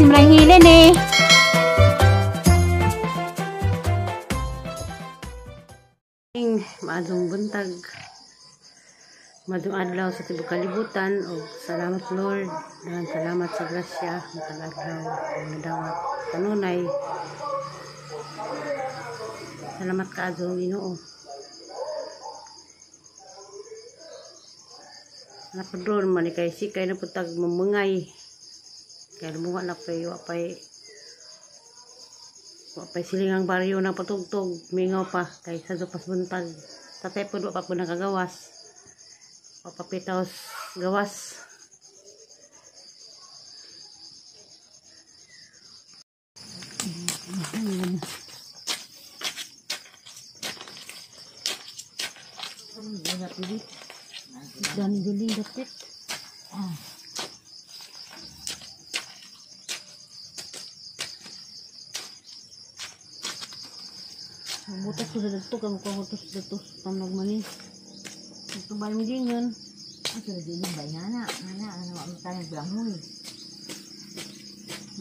si Maranghilen eh. Maadong buntag, maadong adlaw sa tibok kalibutan, o salamat Lord, dengan salamat sa grasya, matag adlaw, nadawat kanunay. Salamat ka adong Ginoo. Napadron man kay sikay na putag mamungay. Kaya lumunga na wapay silingang baryo na patugtog, mingaw pa kay sa dupas buntag. Tatay po pa po nakagawas, papapitaos gawas. Dan guling dapat. Butas sudah detuk kamu kau butas detuk tanam manis. Itu banyak dingin. Sudah dingin banyak anak awak makan bulang muli.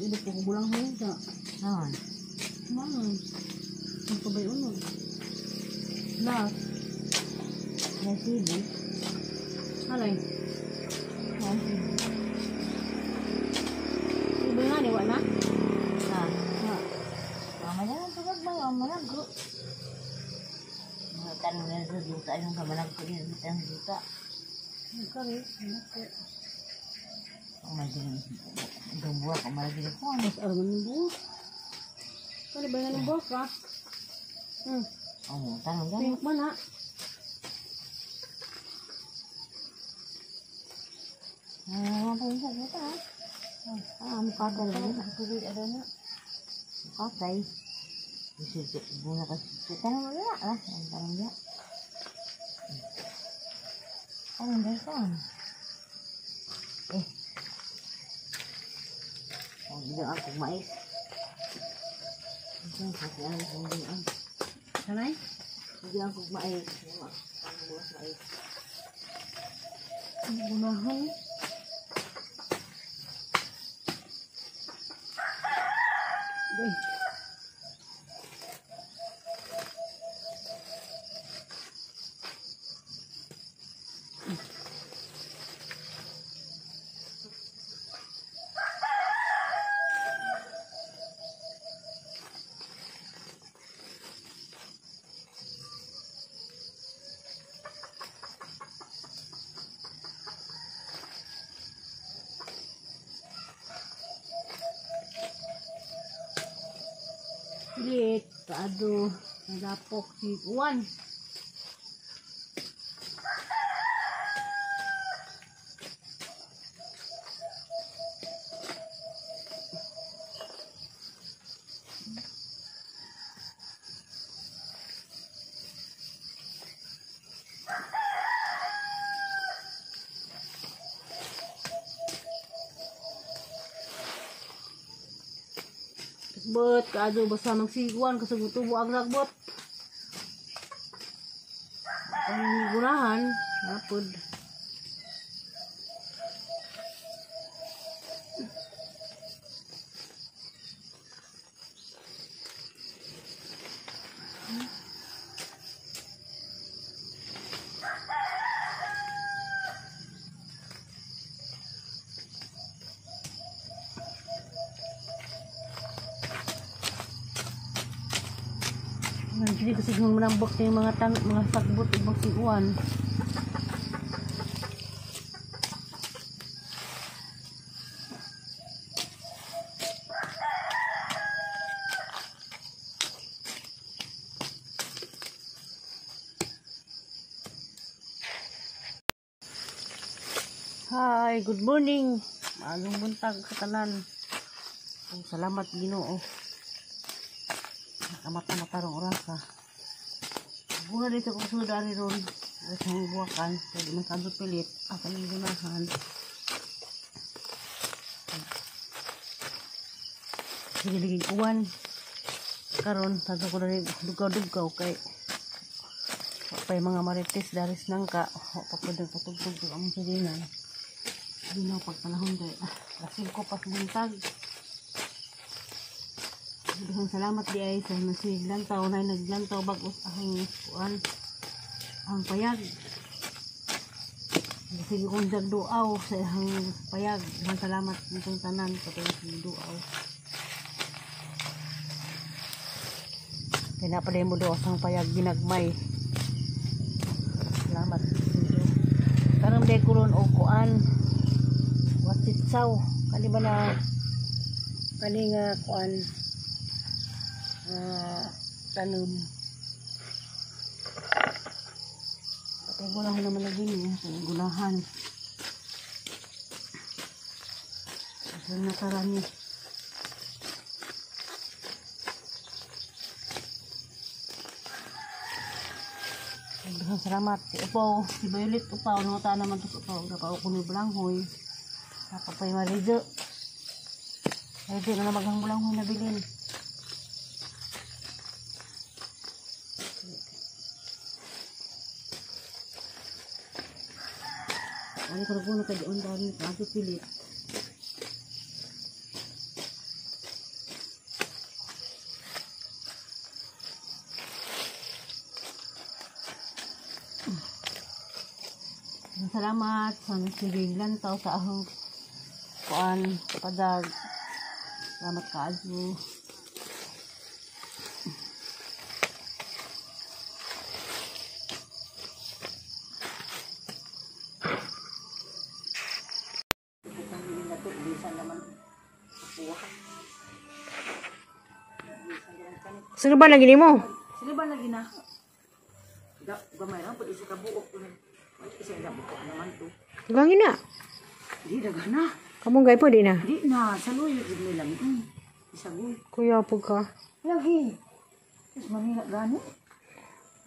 Ini pun bulang muli tak? Naon? Mana? Untuk bayi unuk. Lah. Nasi bu. Alay. Nasi. Ibu ngani wak nak? Nah. Mamanya tukar bang, mamanya gru. Makan nasi juta yang kemana punya nasi juta. Kari, nak. Mamanya buah kemana dia kau Mas arman buah. Kari bayan buah kah? Oh, tangan kan? Pink mana? Apa yang saya kata? Muka ada Sulit ada nak. Pakai. Bisa bunga kasih tangan mana lah, tangan dia. Tangan dia kan. Oh, dia aku mais. Ini kasih air kemudian. Sanai? Dia aku mais. Tangan buah mais. Gunahan. Baik. Pilit, aduh, nadapok si Juan. Bot, kaado basta magsiguan kasi tubo ang ragbot. Ang gurahan, napod. Hindi kasi menambok yung mga sagbot ibang siguan. Hi, good morning. Magandang buntag sa tanan. Salamat Ginoo. Mata-mata rong orasa. Guna dito kung suda rin ron. Alas ng buwakan. Pwede masadot pilit. Ako nang gunahan. Sige-ligig uwan. Karon, tato ko na rin dugaw-dugaw kay pay mga marites daris nangka. Papadang patugtog ang silinan. Hindi na pagpanahon kay lasin ko pas buntag. Daghang salamat di ay sa nasiglantaw na naglantaw bagos ang kuan ang payag. Sige kong dagduaw sa ihang payag. Daghang salamat nitong tanan katong duaw. Kaya pa mo do ang payag ginagmay. Salamat. Karang dekuron o kuan watitsaw kani ba na kani nga kuan tanong patay gulahan naman lagi niya patay gulahan patay nakarami daghang salamat si Upaw si Violet Upaw nangota naman to Upaw napao ko ni Bulanghoy napapay marido ay di na maghang Bulanghoy na bilin. Ano ko na kaya doon dahil kaso pilit. Salamat sa nagsiliglan tao sa ahong kuan padag. Salamat kaadyo. Sino ba lagi mo? Sino ba lagi na? Gamay lang, pwede isa kabuok ko na. Isa yung kabuok naman to. Gangin na. Di daga na. Kamu gay po di na? Di na, saluyo din nila. Isa go. Kuya po ka. Lagi. Tapos Manila gani.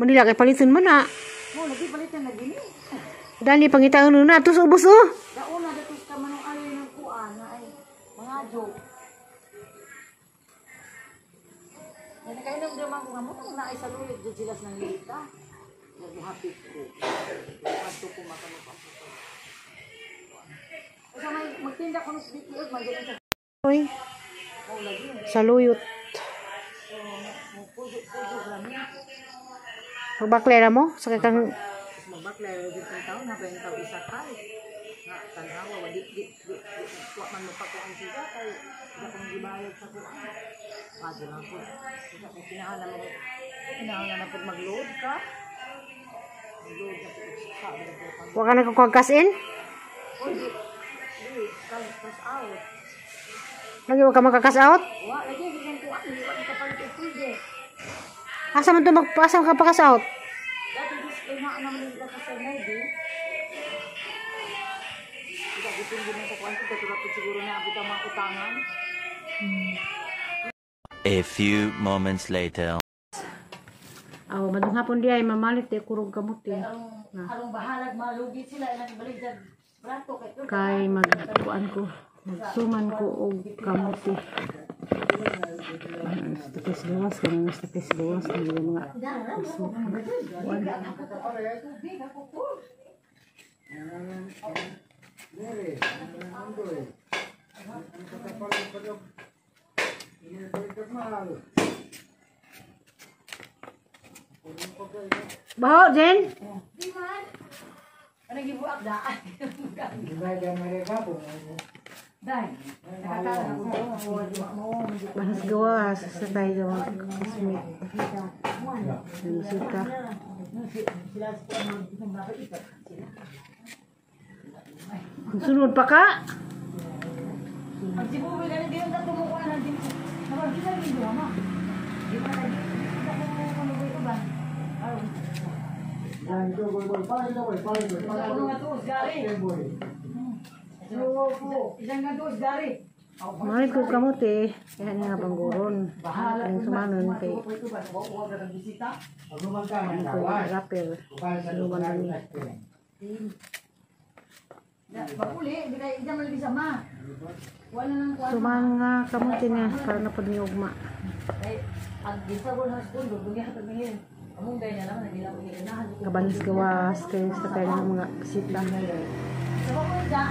Manila kay palitan mo na. Lagi palitan lagi ni. Dani pangitaan na. Tus ubos oh. Dauna datos ka manong ayoy ng kuan na ay mga joke. Yan kainom naman ko mo nang naay saluyo di sila ng lita. Nag-happy ko. Ato ko makano pa. Kasi may magtinda ko ng BTS magaling sa. Oy. Saluyot. Magbaklera mo? Sakay kang magbaklera din ang taon na ba yung tao isa kay. Na tanawa wadi wa man mo pa ko ang siga kay da kong gibayad sa kuan. Pado lang po. Kasi kung kinahanglan na po mag-load ka. Mag-load na po sa wa ka nagkakakas in? Di, cash out. Lagi wa ka makakas out? Wa, lagi yung kuan. Hindi ka kapalit o pwede. Asa man to magpasa ka pakas out? Dati display na naman nila sa maybe. Kita gusto din sa kuan. Kita tulad siguro na abot ang mga utangan. A few moments later. Aw, madung hapon di ay mamalit eh kurog kamot eh. Arong bahalag malugi sila ilang balik brato Kay magkuan ko. Magsuman ko og kamot eh. Tapos gawas kami tapos gawas kami mga baho, Jen? ano gibuak daan? Bahas gawas sa tayo kasmit. Sita. Sunod pa ka? Ang sibuwi na din ang tumukuha na din. Nawag kita rin doon, ma. Di ba na din? Kita ko manuboy ko ba? Ano nga to, gari? Isang nga to, gari. Malit ko kamot eh. Kaya nga bangguron. Ang sumanon kay rapper. Sinuban na ni. Bakuli, binay ija man bisa ma. Wala nang kuan. Suman nga kamot niya para na pud ni ugma. Ay, ang bisa ko na school, dugi ha tumingin. Among ganyan lang nagila ko ginahan. Gabanis gawas kay sa tayo ng mga bisita. Sa ko ja.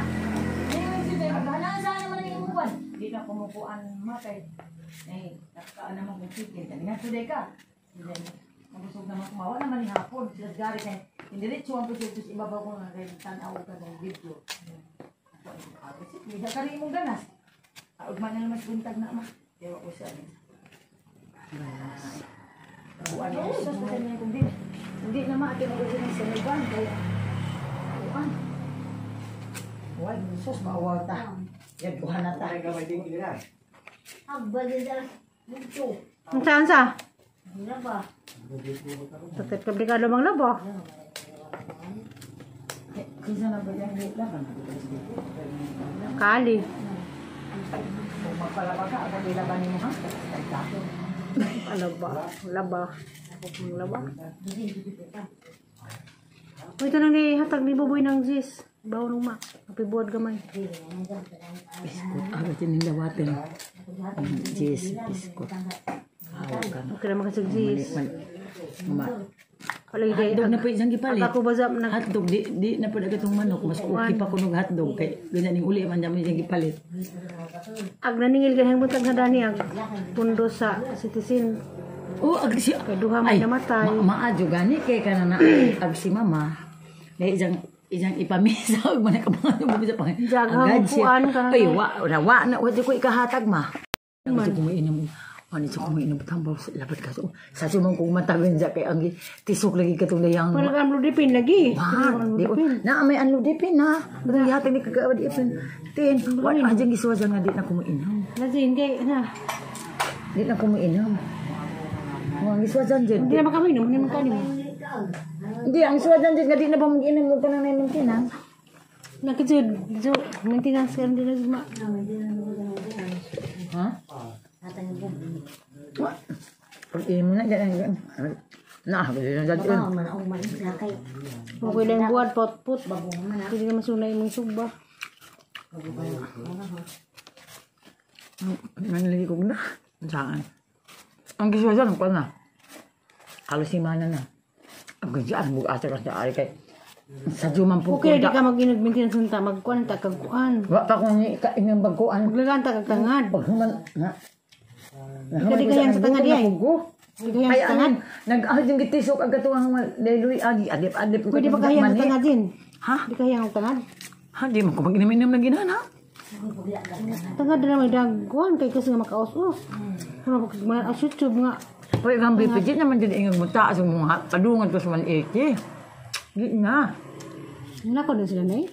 Ni sila bahala sa naman ang imuwan. Di na kumukuan matay. Eh, takaan naman kung chicken. Sabi nga, today ka. Nabusog naman kumawa naman ni hapon. Sila gari kay hindi rin suwang po siya ibabaw ko na rin tanaw ka ng video. Ako ay agresif. Hindi ka rin mong ganas. Ugman na naman buntag na ma. Dewa ko siya. Buwan na siya sa kanya kung hindi naman atin ako siya ng siniban. Kaya buwan. Buwan, sus, maawa ta. Yan, buwan na ta. Ang saan sa? Hindi ba? Sakit komplikado bang labo? Kisa na ba yan? Kali. Kung magpalaba ka, ako nilabanin mo ha? Laba. Laba. Laba. O, ito nang hatag ni Buboy ng Jis. Bawa nung ma. Kapibuad gamay. Agad yung nilawatin. Jis, biskot. Okay naman kasi Jis. Palagi Hotdog na po isang gipalit. ako bazap na Hotdog, di na po na itong manok. Mas okay pa kunog hotdog. Kaya ganyan yung uli man dyan isang gipalit. ag naningil ganyan mo tagdani ag pundo sa citizen. Oh, agsi. Kay duha may namatay. Maadyo gani kay ka na agsi mama. Dahil isang ipamisa. Huwag mo na kabangan yung bumisa pang. Jaghang upuan ka na. Ay, wa na. Wadi ko ikahatag ma. Wadi ko mainom. Ano siya kung mainom tambaw sa labat ka. Sa sumang kong matagin siya kay ang tisok lagi katong dayang. Wala ka ang dipin lagi. Na may anlo dipin na. Bagay hatag ni kagawad ipin. Tin, wala aja giswa dyan nga di na kumiinom. Lazin kay na. Di na kumiinom. Ang giswa dyan dyan. Hindi naman kami no, hindi man kani mo. Hindi, ang giswa dyan dyan nga di na ba mag-inom mo ka na namin tinang. Nakajud, jo, maintenance kan din nagma. Ha? Pag-inom mo na dyan. Na, kasi na dyan. Mo lang buat pot-pot. Hindi naman sunay mong suba. Nanlili ko na. Saan? Ang giswa dyan, pa na. Halos simana na. Ang giswa, ang bukas ka sa ari kay. Sa juman po Okay, di ka mag-maintenance unta magkuan ta kagkuan. Wa pa kung inang bagkuan. Maglagan ta kag tangad. Pag human na. Di ka yang sa tangad di ay. Di ka yang Ay, sa tangad. nag-ahod yung gitisok ang katuwang leluy agi. Adip-adip. Pwede ba kayang sa tangad din? Ha? Di ka yang tangad. Ha? Di mo ko mag-inom na ginana. Tangad na may dagkuan kay kasi nga makaos-os. Ano ba kag man YouTube nga. Pwede kang bipijit naman dyan ingag mo taas yung mga padungan ko sa maniki. Di na. Nako din sila nay.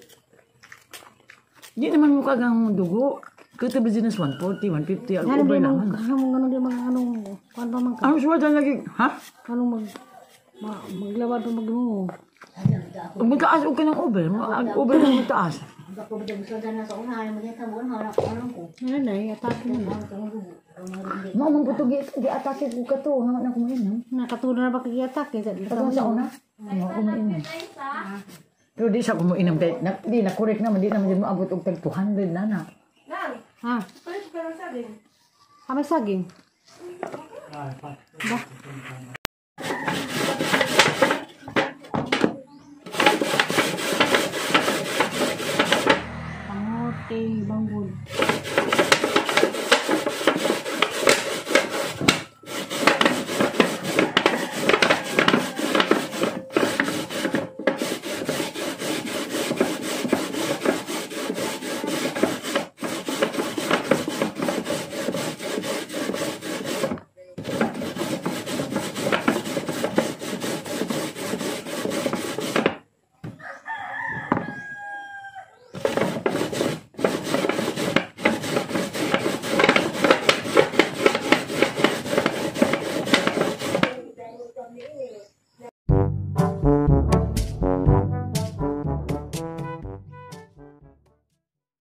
Di naman mo kagang dugo. Kita ba dyan 140, 150, ang Ano ubay din naman. ano di mga anong kuan pa man ka. Ang suwa dyan lagi, ha? Anong maglawad pa magmo. Pag magtaas o ka ng ubay, ubay na magtaas. Ano nay atake mo. Mga mong puto gi-atake ko ka to, nga na kumainam. Nakatulog na ba kay atake sa Katong sa una, mga kumainam. Pero di siya kumainam, di na correct naman, di naman din maabot og tag 200 na na. Ha? May saging. Ba? Pangote, banggol.